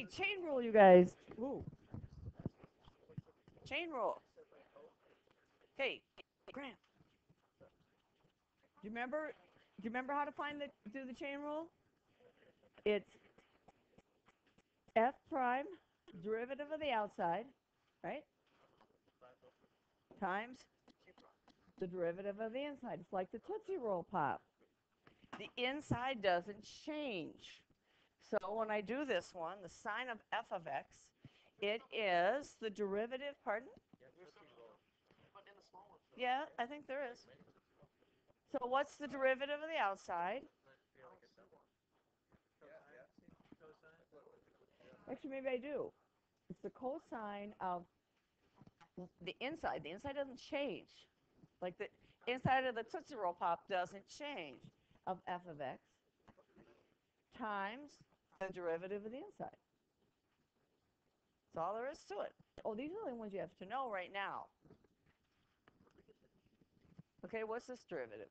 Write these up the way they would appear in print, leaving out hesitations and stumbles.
Okay, chain rule, you guys. Ooh, chain rule. Hey, Grant, do you remember how to do the chain rule? It's f prime, derivative of the outside, right? Times the derivative of the inside. It's like the Tootsie Roll Pop. The inside doesn't change. So when I do this one, the sine of f of x, it is the derivative, pardon? Yeah, I think there is. So what's the derivative of the outside? Actually, maybe I do. It's the cosine of the inside. The inside doesn't change. Like the inside of the Tootsie Roll Pop doesn't change, of f of x times the derivative of the inside. That's all there is to it. Oh, these are the ones you have to know right now. Okay, what's this derivative?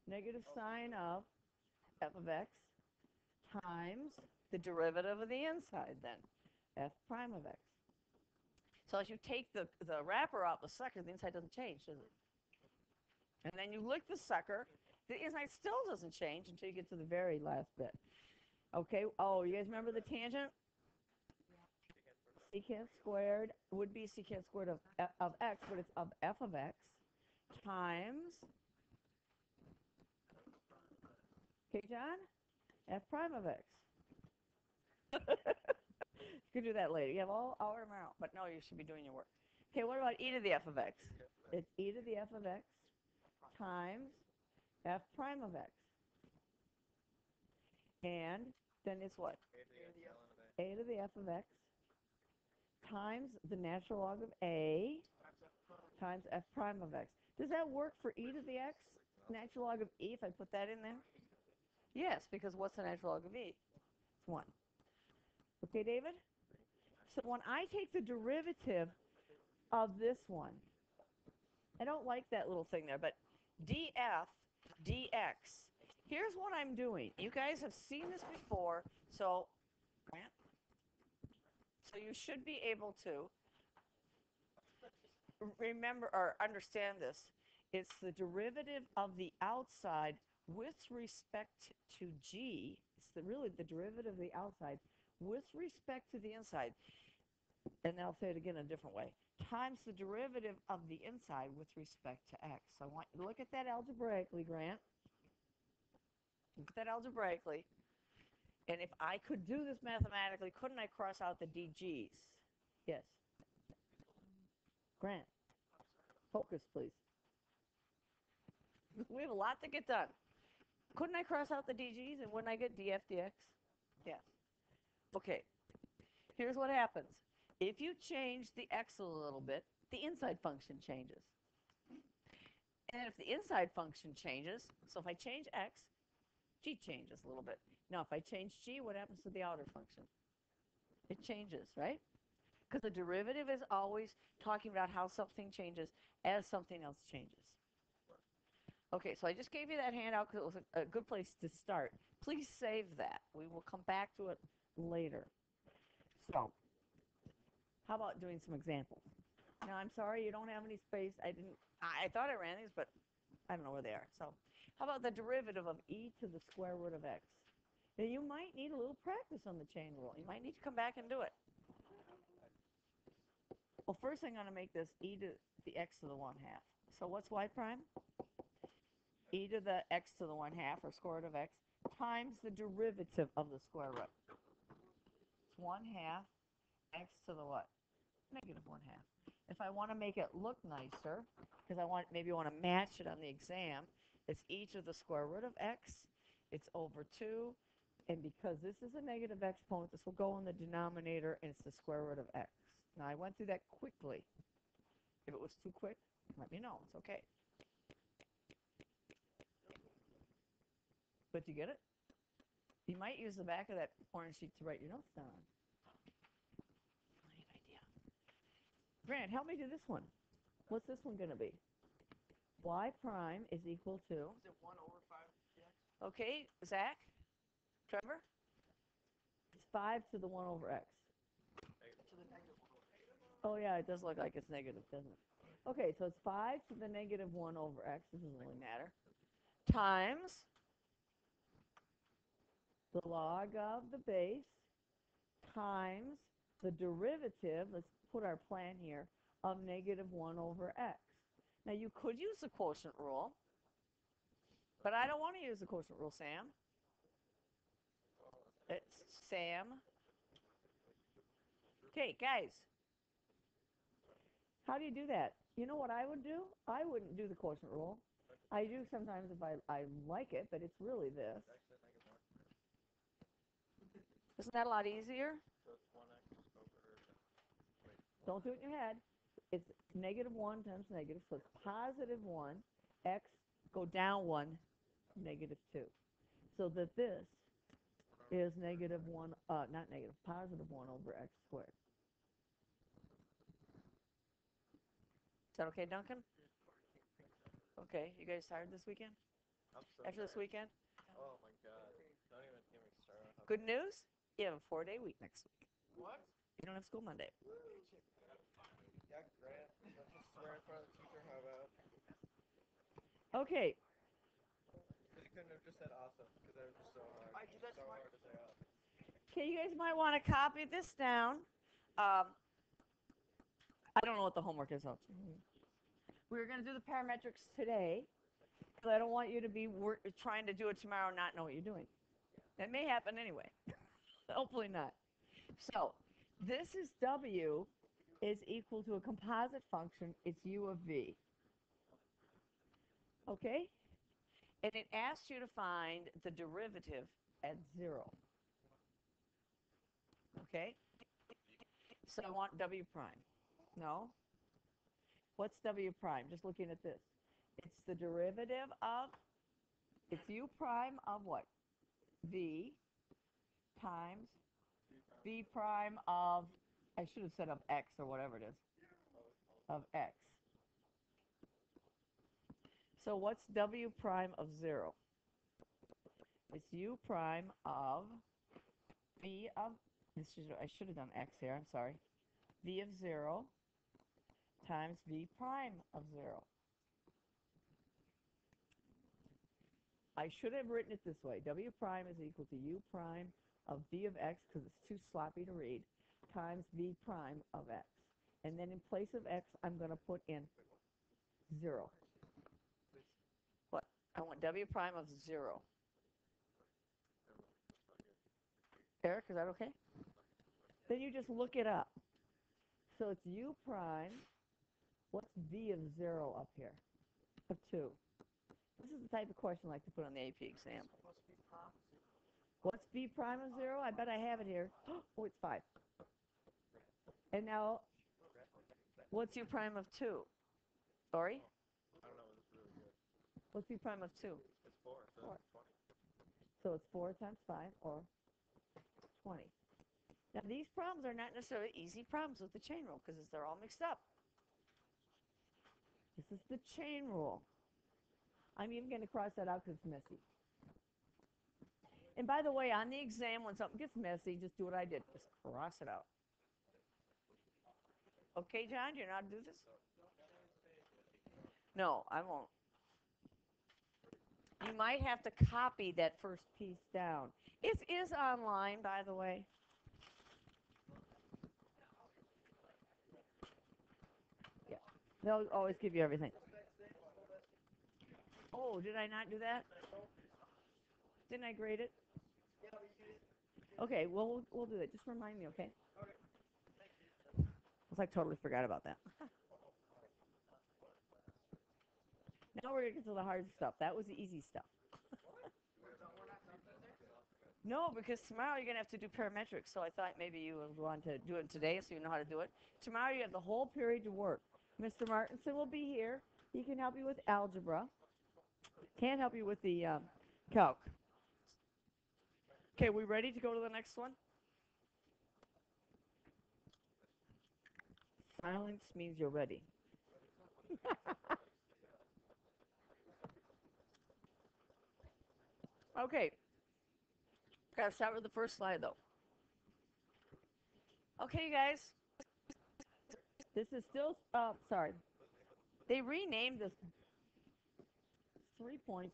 Negative sine of f of x times the derivative of the inside then, f prime of x. So as you take the wrapper out the sucker, the inside doesn't change, does it? And then you lick the sucker, the inside still doesn't change until you get to the very last bit. Okay, oh, you guys remember the tangent? Secant squared would be secant squared of x, but it's of f of x times, okay, John? F prime of x. You can do that later. You have all hour tomorrow, but no, you should be doing your work. Okay, what about e to the f of x? It's e to the f of x times f prime of x. And then it's what? A to the f of x times the natural log of a times f prime of x. Does that work for e to the x? Natural log of e, if I put that in there? Yes, because what's the natural log of e? It's 1. Okay, David? So when I take the derivative of this one, I don't like that little thing there, but df dx. Here's what I'm doing. You guys have seen this before, so Grant, so you should be able to remember or understand this. It's the derivative of the outside with respect to g. It's really the derivative of the outside with respect to the inside. And I'll say it again in a different way. Times the derivative of the inside with respect to x. So I want you to look at that algebraically, Grant. Look at that algebraically. And if I could do this mathematically, couldn't I cross out the dg's? Yes. Grant, focus, please. We have a lot to get done. Couldn't I cross out the dg's and wouldn't I get df dx? Yeah. Okay. Here's what happens. If you change the x a little bit, the inside function changes. And if the inside function changes, so if I change x, g changes a little bit. Now, if I change g, what happens to the outer function? It changes, right? Because the derivative is always talking about how something changes as something else changes. Okay, so I just gave you that handout because it was a good place to start. Please save that. We will come back to it later. So, how about doing some examples? Now, I'm sorry you don't have any space. I thought I ran these, but I don't know where they are. So, how about the derivative of e to the square root of x? Now, you might need a little practice on the chain rule. You might need to come back and do it. Well, first I'm going to make this e to the x to the 1/2. So what's y prime? E to the x to the 1/2, or square root of x, times the derivative of the square root. It's 1/2 x to the what? Negative 1/2. If I want to make it look nicer, because maybe I want to match it on the exam, it's e to the square root of x. It's over 2. And because this is a negative exponent, this will go in the denominator, and it's the square root of x. Now, I went through that quickly. If it was too quick, let me know. It's okay. But you get it? You might use the back of that orange sheet to write your notes down. Funny idea. Grant, help me do this one. What's this one going to be? Y prime is equal to? Is it 1/5 dx? Okay, Zach? Trevor? It's 5 to the 1 over x. Oh, yeah, it does look like it's negative, doesn't it? Okay, so it's 5 to the negative 1 over x. This doesn't really matter. Times the log of the base times the derivative, let's put our plan here, of negative 1 over x. Now, you could use the quotient rule, but I don't want to use the quotient rule, Sam. It's Sam. Okay, guys. How do you do that? You know what I would do? I wouldn't do the quotient rule. I do sometimes if I like it, but it's really this. Isn't that a lot easier? Don't do it in your head. It's negative 1 times negative, so it's positive 1, x, go down 1, negative 2. So that this is negative 1, not negative, positive 1 over x squared. Is that okay, Duncan? Okay, you guys tired this weekend? After this weekend? Oh my god. Don't even get me started. Good news? You have a 4-day week next week. What? You don't have school Monday. Yeah, Grant. Let's just swear in front of the teacher. How about? Okay. Because you couldn't have just said awesome. Because that was just so hard. So hard to say awesome. Okay, you guys might want to copy this down. I don't know what the homework is. We're going to do the parametrics today, but I don't want you to be trying to do it tomorrow and not know what you're doing. That may happen anyway. Hopefully not. So this is W is equal to a composite function. It's U of V. Okay? And it asks you to find the derivative at 0. Okay? So I want W prime. No? What's W prime? Just looking at this. It's the derivative of, it's U prime of what? V times V prime of, I should have said of X or whatever it is, of X. So what's W prime of 0? It's U prime of V of, I should have done X here, I'm sorry. V of 0 times V prime of 0. I should have written it this way. W prime is equal to U prime of V of X, because it's too sloppy to read, times V prime of X. And then in place of X, I'm going to put in 0. What? I want W prime of 0. Eric, is that okay? Then you just look it up. So it's U prime. What's V of 0 up here? Of 2. This is the type of question I like to put on the AP exam. What's V prime of 0? I bet I have it here. Oh, it's 5. And now, what's U prime of 2? Sorry? I don't know. This is really good. What's V prime of 2? It's 4. So 4. it's 20. So it's 4 times 5, or 20. Now, these problems are not necessarily easy problems with the chain rule, because they're all mixed up. This is the chain rule. I'm even going to cross that out because it's messy. And by the way, on the exam, when something gets messy, just do what I did. Just cross it out. Okay, John, do you know how to do this? No, I won't. You might have to copy that first piece down. It is online, by the way. Yeah, they'll always give you everything. Oh, did I not do that? Didn't I grade it? Okay, well, we'll do that. Just remind me, okay? I totally forgot about that. Now we're going to get to the hard stuff. That was the easy stuff. No, because tomorrow you're going to have to do parametrics, so I thought maybe you would want to do it today so you know how to do it. Tomorrow you have the whole period to work. Mr. Martinson will be here. He can help you with algebra. Can't help you with the calc. Okay, we ready to go to the next one? Silence means you're ready. Okay. Got to start with the first slide, though. Okay, you guys. This is still, sorry. They renamed this 3.4.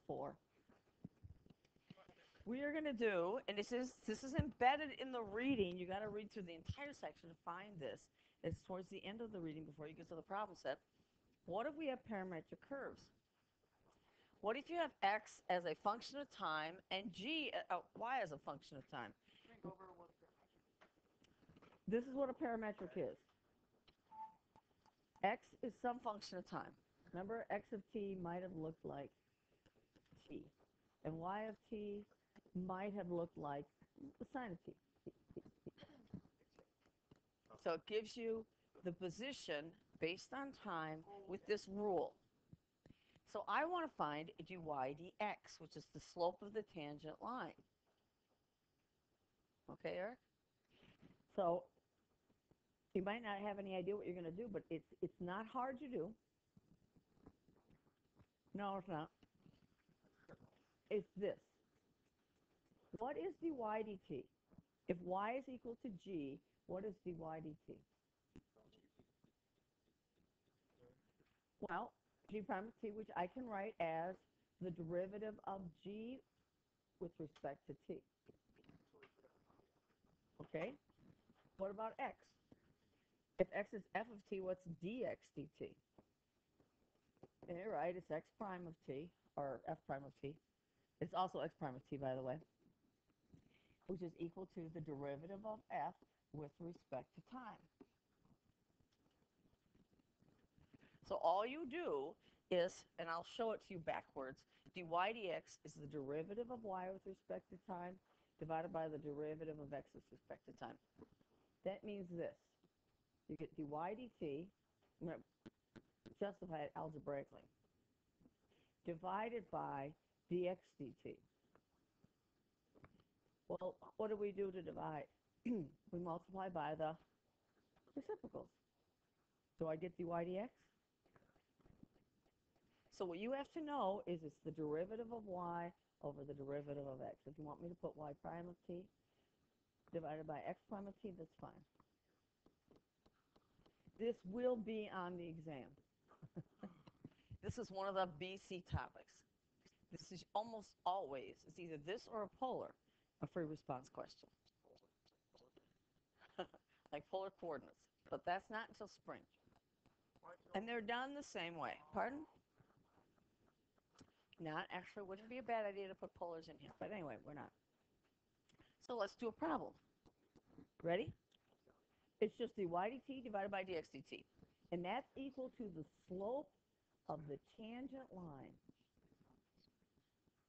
We are going to do, and this is embedded in the reading. You got to read through the entire section to find this. It's towards the end of the reading before you get to the problem set. What if we have parametric curves? What if you have x as a function of time and y as a function of time? This is what a parametric is. X is some function of time. Remember, x of t might have looked like t, and y of t might have looked like the sine of t. So it gives you the position based on time with this rule. So I want to find dy dx, which is the slope of the tangent line. Okay, Eric? So you might not have any idea what you're going to do, but it's not hard to do. No, it's not. It's this. What is dy dt? If y is equal to g, what is dy dt? Well, g prime of t, which I can write as the derivative of g with respect to t. Okay? What about x? If x is f of t, what's dx dt? You're right, it's x prime of t, or f prime of t. It's also x prime of t, by the way, which is equal to the derivative of f with respect to time. So all you do is, and I'll show it to you backwards, dy dx is the derivative of y with respect to time divided by the derivative of x with respect to time. That means this. You get dy dt, I'm going to justify it algebraically, divided by dx dt. Well, what do we do to divide? We multiply by the reciprocals. So I get dy dx. So what you have to know is it's the derivative of y over the derivative of x. If you want me to put y prime of t divided by x prime of t, that's fine. This will be on the exam. This is one of the BC topics. This is almost always, it's either this or a polar, a free response question. Like polar coordinates. But that's not until spring. And they're done the same way. Pardon? Not actually, wouldn't be a bad idea to put polars in here. But anyway, we're not. So let's do a problem. Ready? It's just dy dt divided by dx dt. And that's equal to the slope of the tangent line.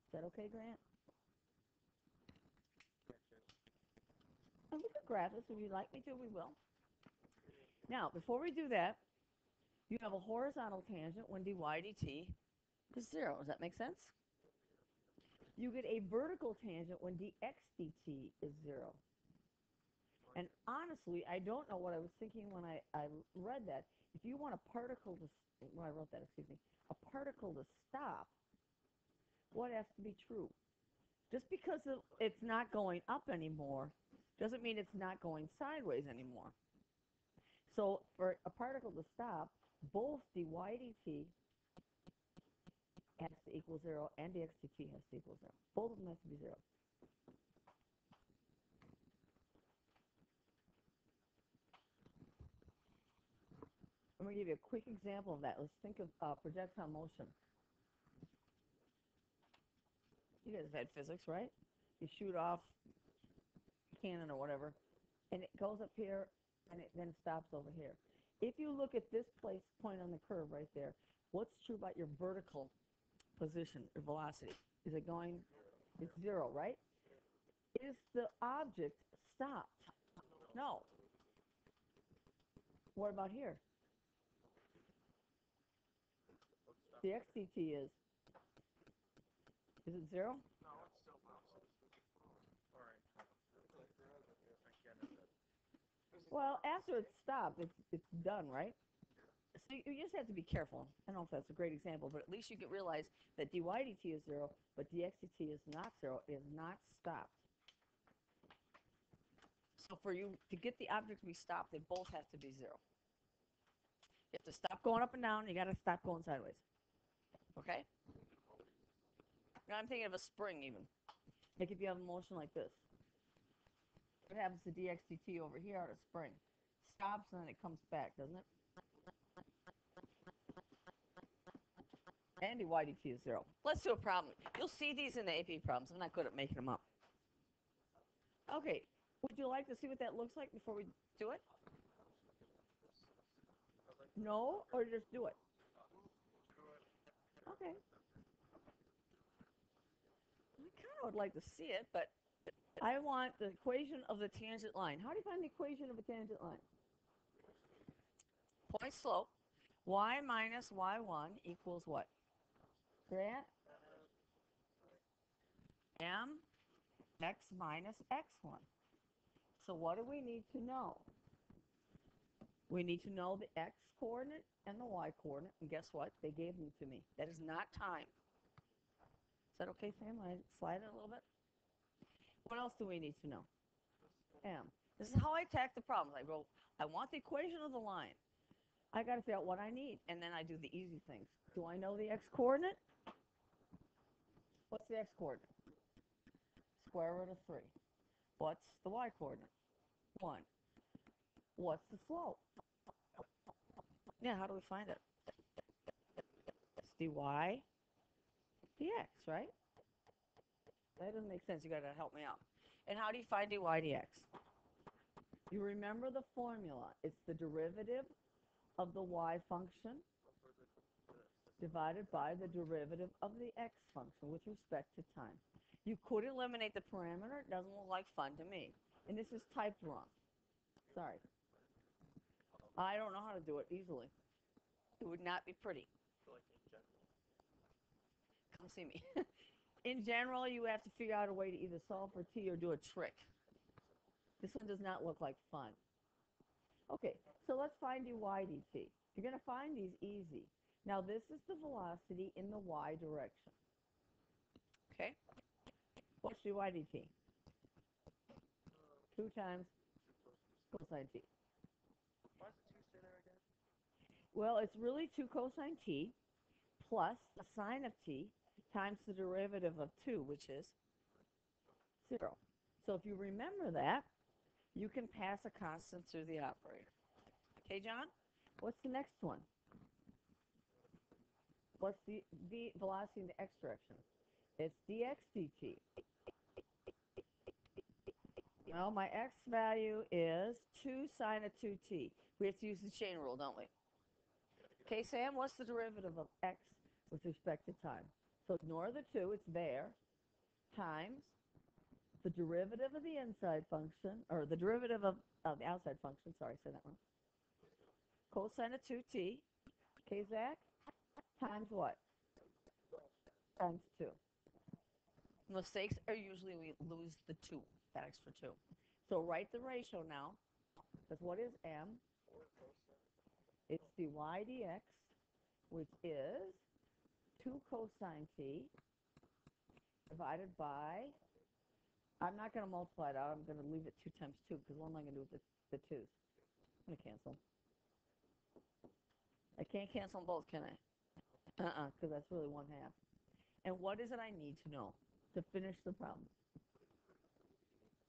Is that okay, Grant? And we could graph this if you'd like me to, we will. Now, before we do that, you have a horizontal tangent when dy dt is 0. Does that make sense? You get a vertical tangent when dx dt is 0. And honestly, I don't know what I was thinking when I read that. If you want a particle to, well, I wrote that, excuse me, a particle to stop, what has to be true? Just because it's not going up anymore doesn't mean it's not going sideways anymore. So for a particle to stop, both dy dt has to equal 0 and dx dt has to equal 0. Both of them have to be 0. I'm going to give you a quick example of that. Let's think of projectile motion. You guys have had physics, right? You shoot off a cannon or whatever, and it goes up here, and it then stops over here. If you look at this point on the curve right there, what's true about your vertical position, your velocity? Is it going? It's 0, right? Is the object stopped? No. What about here? The x dt is it 0? Well, after it's stopped, it's done, right? So you just have to be careful. I don't know if that's a great example, but at least you can realize that dy dt is 0, but dx dt is not 0. It is not stopped. So for you to get the object to be stopped, they both have to be 0. You have to stop going up and down. You got to stop going sideways. Okay? Now I'm thinking of a spring even. Like if you have a motion like this. What happens to dx/dt over here at a spring? Stops and then it comes back, doesn't it? And dy/dt is 0. Let's do a problem. You'll see these in the AP problems. I'm not good at making them up. Okay. Would you like to see what that looks like before we do it? No? Or just do it? Okay. I kind of would like to see it, but I want the equation of the tangent line. How do you find the equation of a tangent line? Point slope. Y minus y1 equals what? Grant? M x minus x1. So what do we need to know? We need to know the x coordinate and the y coordinate. And guess what? They gave them to me. That is not time. Is that okay, Sam? I slide it a little bit? What else do we need to know? M. This is how I attack the problem. I go, I want the equation of the line. I got to figure out what I need, and then I do the easy things. Do I know the x coordinate? What's the x coordinate? Square root of 3. What's the y coordinate? 1. What's the slope? Yeah, how do we find it? It's dy dx, right? That doesn't make sense. You got to help me out. And how do you find dy dx? You remember the formula. It's the derivative of the y function divided by the derivative of the x function with respect to time. You could eliminate the parameter. It doesn't look like fun to me. And this is typed wrong. Sorry. I don't know how to do it easily. It would not be pretty. Come see me. In general, you have to figure out a way to either solve for t or do a trick. This one does not look like fun. Okay, so let's find dy dt. You're going to find these easy. Now, this is the velocity in the y direction. Okay? What's dy dt? 2 times cosine t. Why does the 2 stay there again? Well, it's really 2 cosine t plus the sine of t times the derivative of 2, which is 0. So if you remember that, you can pass a constant through the operator. Okay, John? What's the next one? What's the velocity in the x direction? It's dx dt. Well, my x value is 2 sine of 2t. We have to use the chain rule, don't we? Okay, Sam, what's the derivative of x with respect to time? So ignore the 2, it's there, times the derivative of the inside function, or the derivative of the outside function, sorry, say that wrong. Cosine of 2t, okay, Zach? Times what? Times 2. Mistakes are usually we lose the 2, that extra 2. So write the ratio now, because what is m? It's dy dx, which is 2 cosine t divided by, I'm not going to multiply it out, I'm going to leave it 2 times 2, because what am I going to do with the 2's? I'm going to cancel. I can't cancel them both, can I? Because that's really 1/2. And what is it I need to know to finish the problem?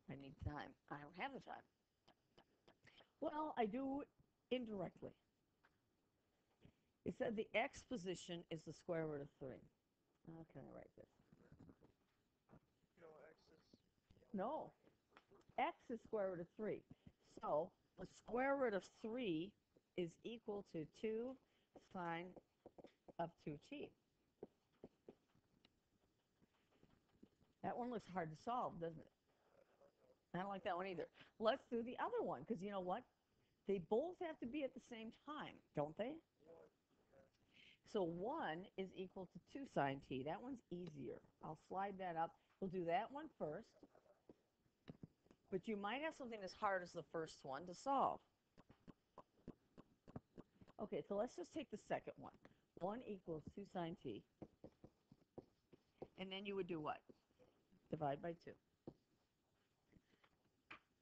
I need time. I don't have the time. Well, I do indirectly. It said the x position is the square root of 3. How can I write this? You know, x is... No. X is square root of 3. So the square root of 3 is equal to 2 sine of 2t. That one looks hard to solve, doesn't it? I don't like that one either. Let's do the other one, because you know what? They both have to be at the same time, don't they? So 1 is equal to 2 sine t. That one's easier. I'll slide that up. We'll do that one first. But you might have something as hard as the first one to solve. Okay, so let's just take the second one. 1 equals 2 sine t. And then you would do what? Divide by 2.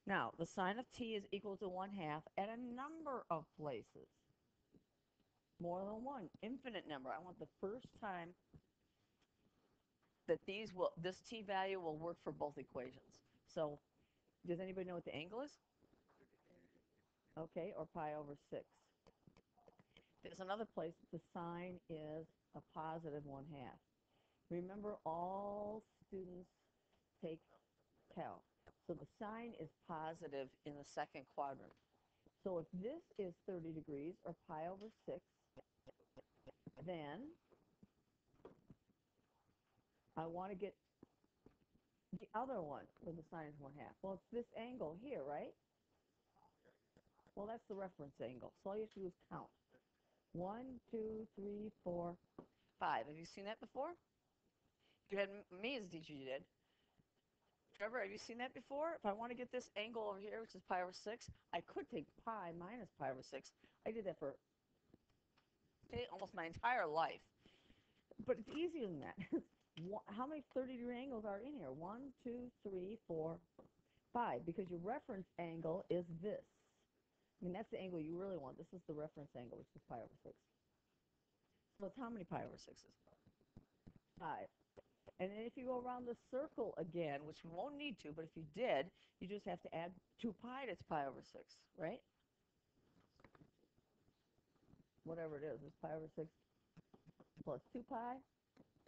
Now, the sine of t is equal to 1/2 at a number of places. More than one, infinite number. I want the first time that this t value will work for both equations. So, does anybody know what the angle is? Okay, or pi over 6. There's another place that the sine is a positive 1/2. Remember, all students take calc. So the sine is positive in the second quadrant. So if this is 30 degrees, or pi over 6, then I want to get the other one where the sine is 1/2. Well, it's this angle here, right? Well, that's the reference angle. So all you have to do is count. 1, 2, 3, 4, 5. Have you seen that before? You had me as a teacher, you did. Trevor, have you seen that before? If I want to get this angle over here, which is pi over 6, I could take pi minus pi over 6. I did that for almost my entire life. But it's easier than that. How many 30-degree angles are in here? 1, 2, 3, 4, 5. Because your reference angle is this. I mean, that's the angle you really want. This is the reference angle, which is pi over 6. So it's how many pi over 6s? 5. And then if you go around the circle again, which we won't need to, but if you did, you just have to add 2 pi to pi over 6, right? Whatever it is, it's pi over 6 plus 2 pi,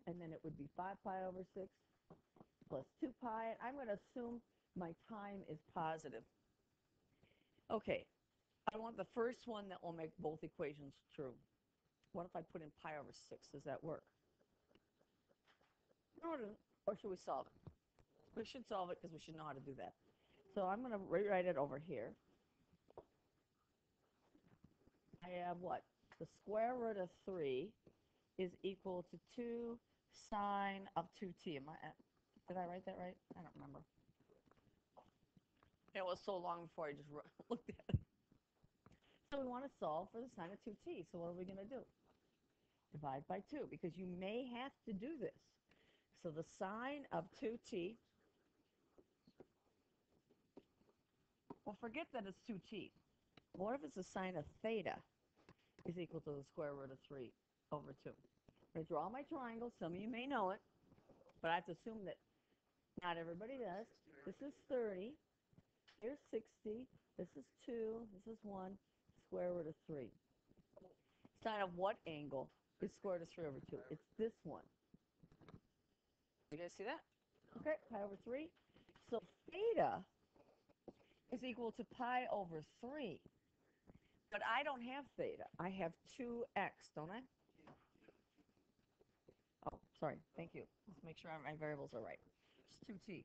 and then it would be 5 pi over 6 plus 2 pi. And I'm going to assume my time is positive. Okay, I want the first one that will make both equations true. What if I put in pi over 6? Does that work? No, it doesn't. Or should we solve it? We should solve it because we should know how to do that. So I'm going to rewrite it over here. I have what? The square root of 3 is equal to 2 sine of 2t. Did I write that right? I don't remember. It was so long before I just looked at it. So we want to solve for the sine of 2t. So what are we going to do? Divide by 2, because you may have to do this. So the sine of 2t, well, forget that it's 2t. What if it's the sine of theta is equal to the square root of 3 over 2? I'm going to draw my triangle. Some of you may know it, but I have to assume that not everybody does. This is 30. Here's 60. This is 2. This is 1. Square root of 3. Sine of what angle is square root of 3 over 2? It's this one. You guys see that? Okay, pi over 3. So theta is equal to pi over 3. But I don't have theta. I have 2x, don't I? Oh, sorry. Thank you. Let's make sure my variables are right. It's 2t.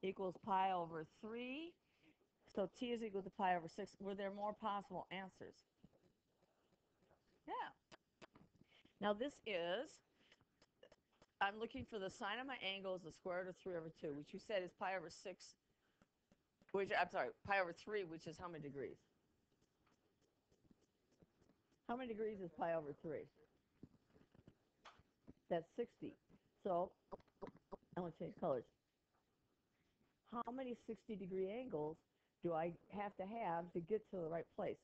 Equals pi over 3. So t is equal to pi over 6. Were there more possible answers? Yeah. Now this is, I'm looking for the sine of my angle is the square root of 3 over 2, which you said is pi over 6, which, I'm sorry, pi over 3, which is how many degrees? How many degrees is pi over 3? That's 60. So, I want to change colors. How many 60-degree angles do I have to get to the right place?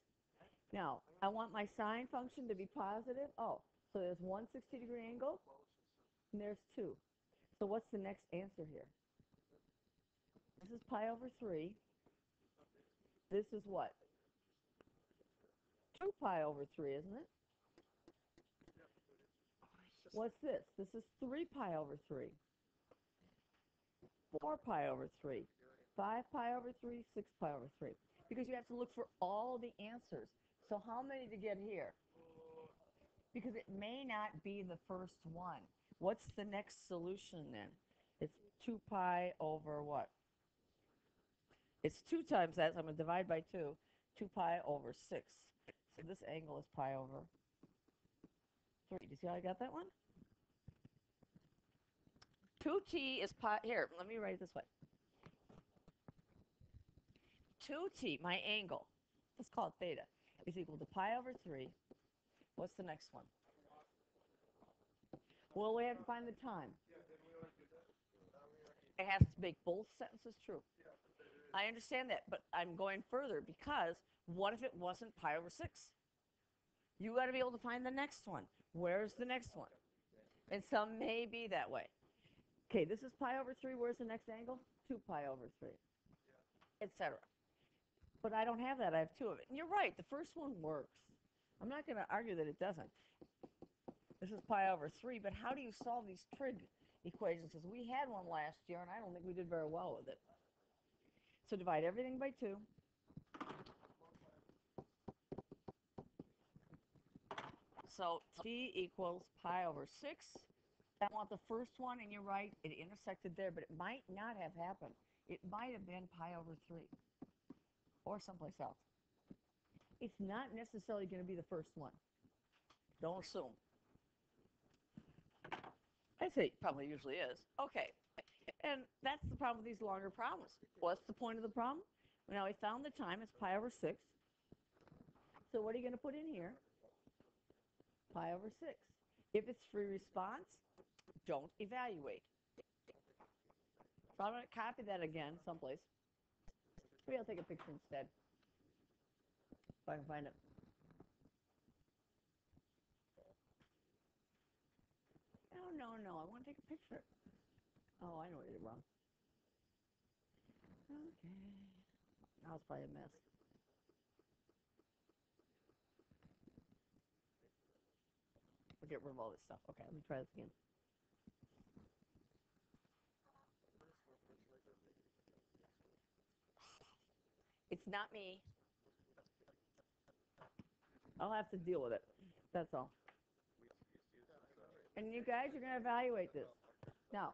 Now, I want my sine function to be positive. Oh, so there's one 60-degree angle, and there's 2. So what's the next answer here? This is pi over 3. This is what? 2 pi over 3, isn't it? What's this? This is 3 pi over 3. 4 pi over 3. 5 pi over 3, 6 pi over 3. Because you have to look for all the answers. So how many to get here? Because it may not be the first one. What's the next solution then? It's 2 pi over what? It's 2 times that, so I'm going to divide by 2. 2 pi over 6. So this angle is pi over 3. Do you see how I got that one? 2t is pi, here, let me write it this way. 2t, my angle, let's call it theta, is equal to pi over 3. What's the next one? Well, we have to find the time. It has to make both sentences true. I understand that, but I'm going further because what if it wasn't pi over 6? You got to be able to find the next one. Where's the next one? And some may be that way. Okay, this is pi over 3. Where's the next angle? 2 pi over 3, etc. But I don't have that. I have 2 of it. And you're right. The first one works. I'm not going to argue that it doesn't. This is pi over 3. But how do you solve these trig equations? Because we had one last year, and I don't think we did very well with it. So divide everything by 2. So t equals pi over 6. I want the first one, and you're right, it intersected there, but it might not have happened. It might have been pi over 3 or someplace else. It's not necessarily going to be the first one. Don't assume. I'd say it probably usually is. Okay, and that's the problem with these longer problems. What's the point of the problem? Well, now we found the time, it's pi over 6. So what are you going to put in here? Pi over 6. If it's free response, don't evaluate. So I'm going to copy that again someplace. Maybe I'll take a picture instead, if I can find it. Oh, no, I want to take a picture. Oh, I know what I did wrong. Okay. Now it's probably a mess. We'll get rid of all this stuff. Okay, let me try this again. It's not me. I'll have to deal with it. That's all. And you guys are going to evaluate this. Now,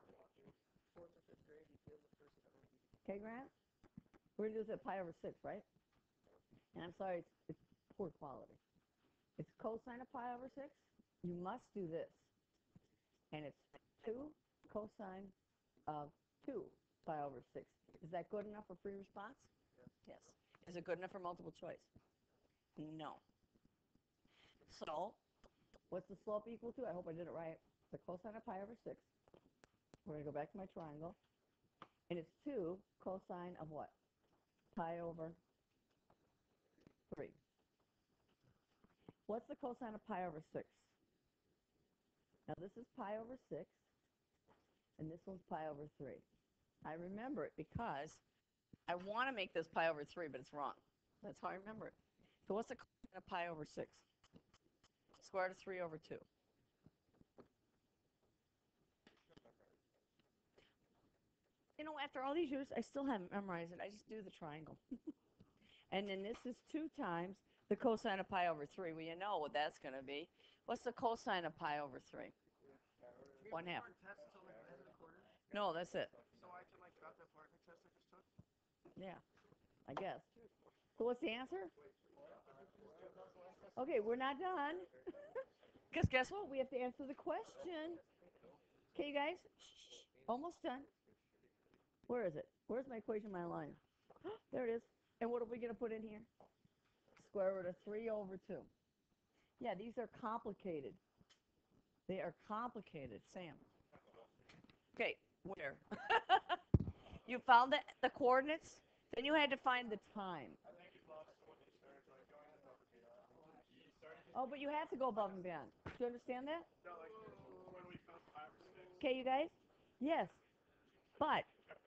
okay, Grant? We're going to do this at pi over 6, right? And I'm sorry, it's poor quality. It's cosine of pi over 6. You must do this. And it's 2 cosine of 2 pi over 6. Is that good enough for free response? Yes. Is it good enough for multiple choice? No. So, what's the slope equal to? I hope I did it right. The cosine of pi over 6. We're going to go back to my triangle. And it's 2 cosine of what? Pi over 3. What's the cosine of pi over 6? Now, this is pi over 6, and this one's pi over 3. I remember it because I want to make this pi over 3, but it's wrong. That's how I remember it. So what's the cosine of pi over 6? Square root of 3 over 2. You know, after all these years, I still haven't memorized it. I just do the triangle. And then this is 2 times the cosine of pi over 3. Well, you know what that's going to be. What's the cosine of pi over 3? 1/2. No, that's it. So I can like drop that partner test I just took? Yeah, I guess. So what's the answer? Okay, we're not done. Because guess what? We have to answer the question. Okay, you guys? Shh, almost done. Where is it? Where's my equation, my line? There it is. And what are we going to put in here? Square root of 3 over 2. Yeah, these are complicated. They are complicated, Sam. Okay, where? You found the coordinates? Then you had to find the time. Oh, but you have to go above and beyond. Do you understand that? Okay, you guys? Yes. But,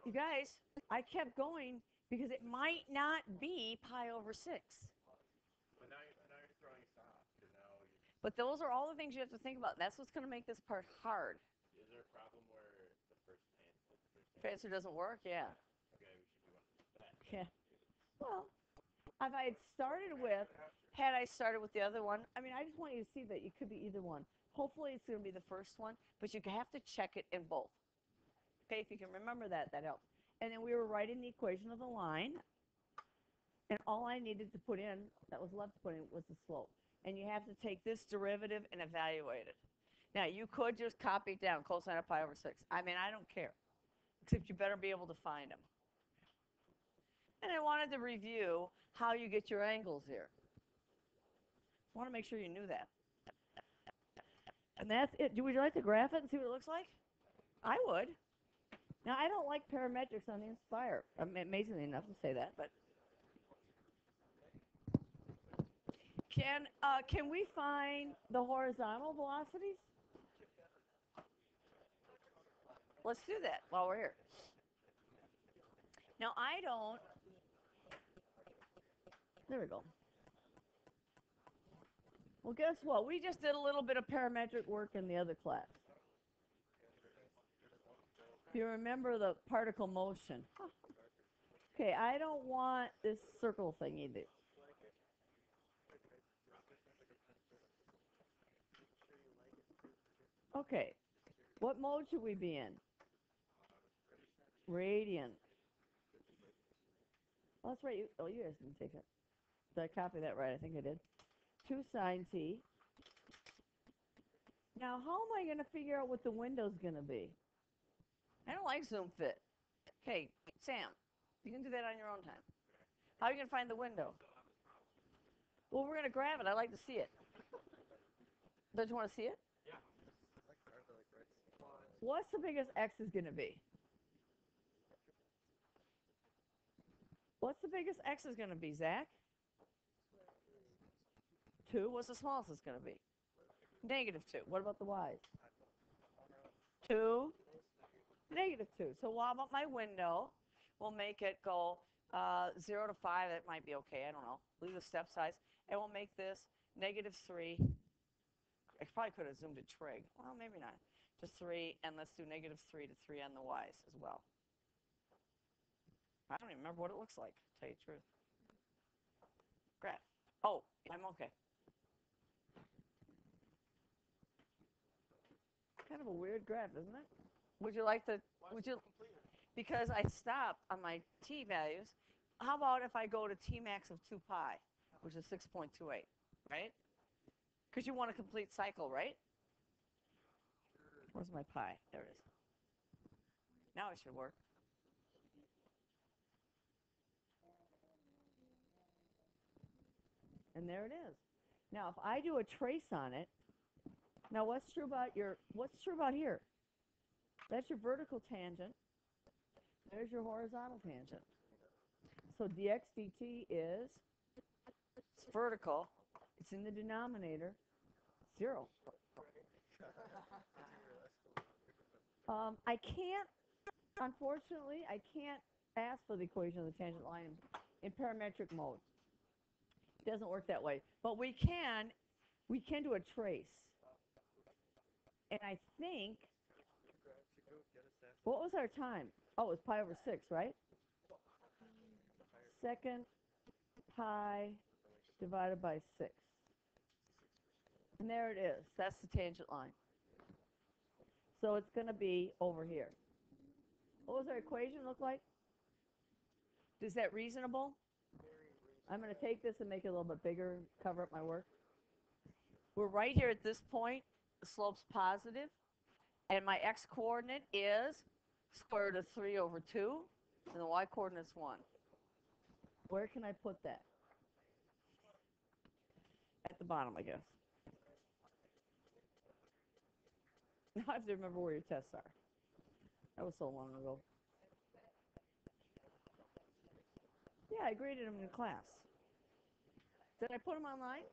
you guys, I kept going because it might not be pi over 6. But now you're throwing us off. But those are all the things you have to think about. That's what's going to make this part hard. Is there a problem where the first Answer doesn't work? Yeah. Okay, we should do one. Yeah. Well, if I had I started with the other one, I mean, I just want you to see that it could be either one. Hopefully it's going to be the first one, but you have to check it in both. Okay, if you can remember that, that helps. And then we were writing the equation of the line, and all I needed to put in, that was left to put in, was the slope. And you have to take this derivative and evaluate it. Now, you could just copy it down, cosine of pi over 6. I mean, I don't care, except you better be able to find them. And I wanted to review how you get your angles here. I want to make sure you knew that. And that's it. Would you like to graph it and see what it looks like? I would. Now, I don't like parametrics on the Inspire. Amazingly enough to say that, but can we find the horizontal velocities? Let's do that while we're here. Now, I don't. There we go. Well, guess what? We just did a little bit of parametric work in the other class. If you remember the particle motion. Okay, I don't want this circle thing either. Okay, what mode should we be in? Radian. Oh, that's right. You guys didn't take it. Did I copy that right? I think I did. 2 sine t. Now, how am I going to figure out what the window's going to be? I don't like zoom fit. Okay, Sam, you can do that on your own time. How are you going to find the window? Well, we're going to grab it. I like to see it. Don't you want to see it? Yeah. What's the biggest x is going to be? What's the biggest x is going to be, Zach? 2. What's the smallest is going to be? -2. What about the y's? 2, -2. So what about my window? We'll make it go 0 to 5. That might be okay. I don't know. Leave the step size. And we'll make this -3. I probably could have zoomed a trig. Well, maybe not. To 3, and let's do -3 to 3 on the y's as well. I don't even remember what it looks like, to tell you the truth. Graph. Oh, I'm okay. Kind of a weird graph, isn't it? Would you like to, would you, because I stopped on my t values, how about if I go to t max of 2 pi, which is 6.28, right? Because you want a complete cycle, right? Where's my pi? There it is. Now it should work. And there it is. Now, if I do a trace on it, now what's true about here? That's your vertical tangent. There's your horizontal tangent. So dx dt is, it's vertical, it's in the denominator, 0. Unfortunately, I can't ask for the equation of the tangent line in parametric mode. It doesn't work that way. But we can do a trace. And I think, what was our time? Oh, it was pi over 6, right? Second pi divided by 6. And there it is. That's the tangent line. So it's going to be over here. What was our equation look like? Is that reasonable? I'm going to take this and make it a little bit bigger, cover up my work. We're right here at this point. The slope's positive. And my x-coordinate is square root of 3 over 2. And the y-coordinate's 1. Where can I put that? At the bottom, I guess. Now I have to remember where your tests are. That was so long ago. Yeah, I graded them in class. Did I put them online?